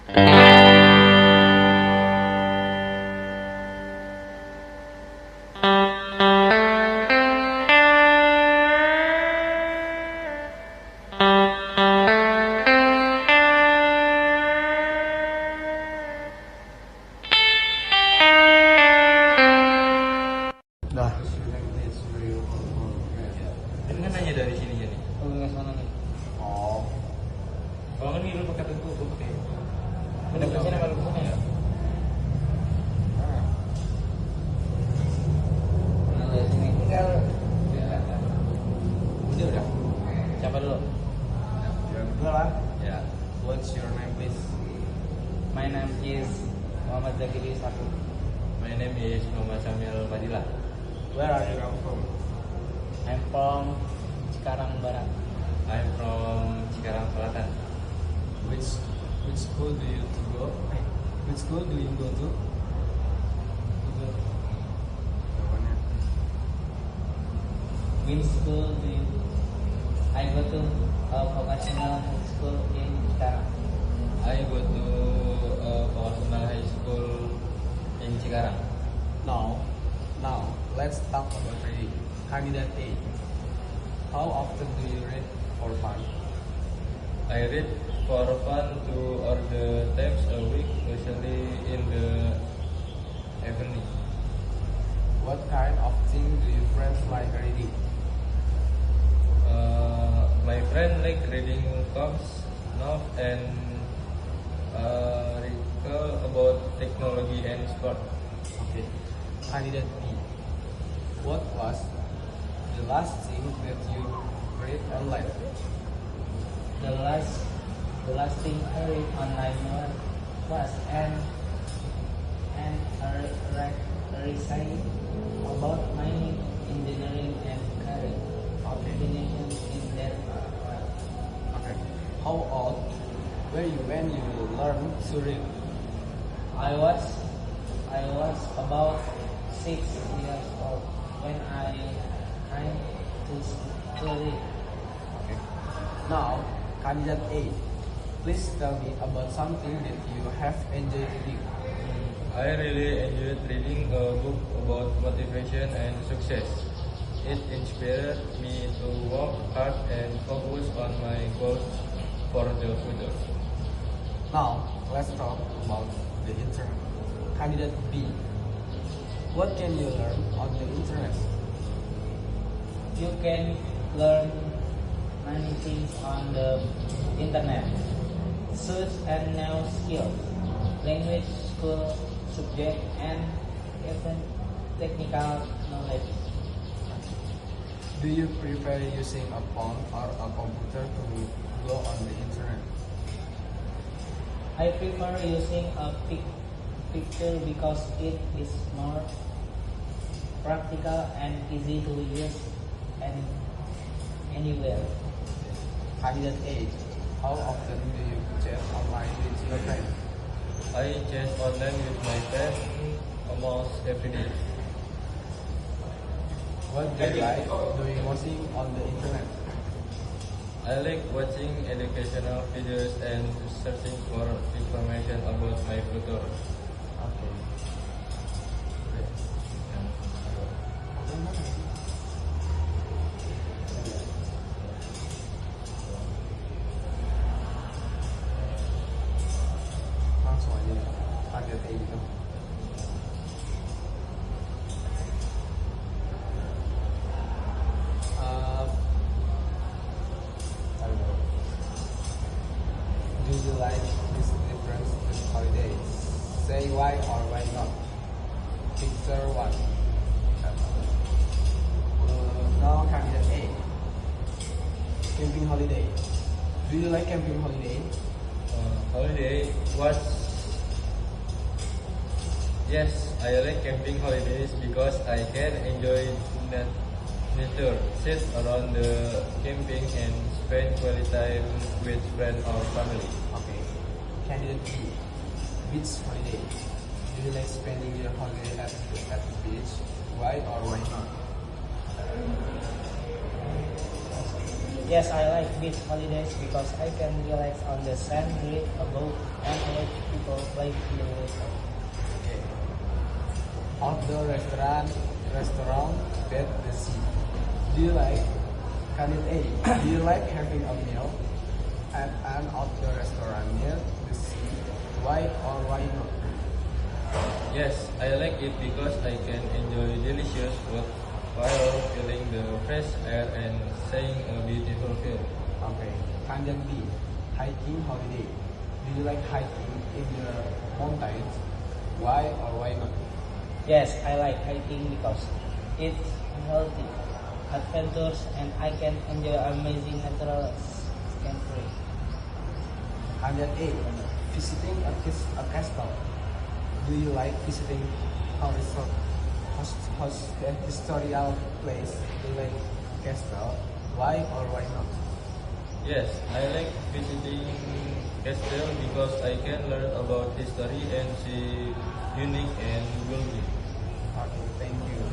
Dah. Kan nanya dari sini jadi. Oh, ke sana nih. Oh. Kalau kan lu pakai tuh pakai. Udah ke sini kalau ke sini ya. Nah, dari sini tinggal Udah. siapa dulu? Yang kedua lah. Ya. What's your name please? My name is Muhammad Zakiri Saku. My name is Muhammad Samil Fadila. Where are you come from? I'm from Cikarang Barat. I'm from Cikarang Selatan. Which school do you go? Which school do you go to? Which school do you? I go to a vocational high school in Cikarang. I go to vocational high school in Cikarang. Now, let's talk about reading. Candidate A. How often do you read for fun? I read for fun 2 or 3 times a week, usually in the evening. What kind of thing do your friends like reading? My friend like reading comics, novels, and article about technology and sport. Okay. Candidate B. What was the last thing that you read online? The last thing I read online was an essay about mining, engineering, and career combinations in that field. Okay. How old were you when you learned to read? I was about 6 years old when I tried to read. Okay. Now, candidate A, please tell me about something that you have enjoyed reading. I really enjoyed reading a book about motivation and success. It inspired me to work hard and focus on my goals for the future. Now, let's talk about the internet. Candidate B, what can you learn on the internet? You can learn many things on the internet, such as new skills, language, school subject, and even technical knowledge. Do you prefer using a phone or a computer to go on the internet? I prefer using a picture because it is more practical and easy to use anywhere. Candidate A, how often do you chat online with your friends? I chat online with my friends almost every day. What do you like doing watching on the internet? I like watching educational videos and searching for information about my future. Okay. Langsung aja target kayak gitu. Do you like this difference in holidays? Say why or why not. Picture 1. Now candidate A. Camping holiday. Do you like camping holiday? Holiday? What? Yes, I like camping holidays because I can enjoy nature, sit around the camping and spend quality time with friends or family. Okay. Candidate B. Beach holiday. Do you like spending your holiday at the beach? Why or why not? Yes, I like beach holidays because I can relax on the sand, read a book, and watch I feel welcome. Okay. Outdoor restaurant, bed the sea. Do you like, candidate A, do you like having a meal at an outdoor restaurant near the sea? Why or why not? Yes, I like it because I can enjoy delicious food while feeling the fresh air and seeing a beautiful view. Okay. Candidate B, hiking holiday. Do you like hiking in the mountains? Why or why not? Yes, I like hiking because it's healthy, adventures, and I can enjoy amazing natural scenery. Candidate A, visiting a castle. Do you like visiting historical place like castle? Why or why not? Yes, I like visiting castle because I can learn about history and see unique and building. Okay, thank you.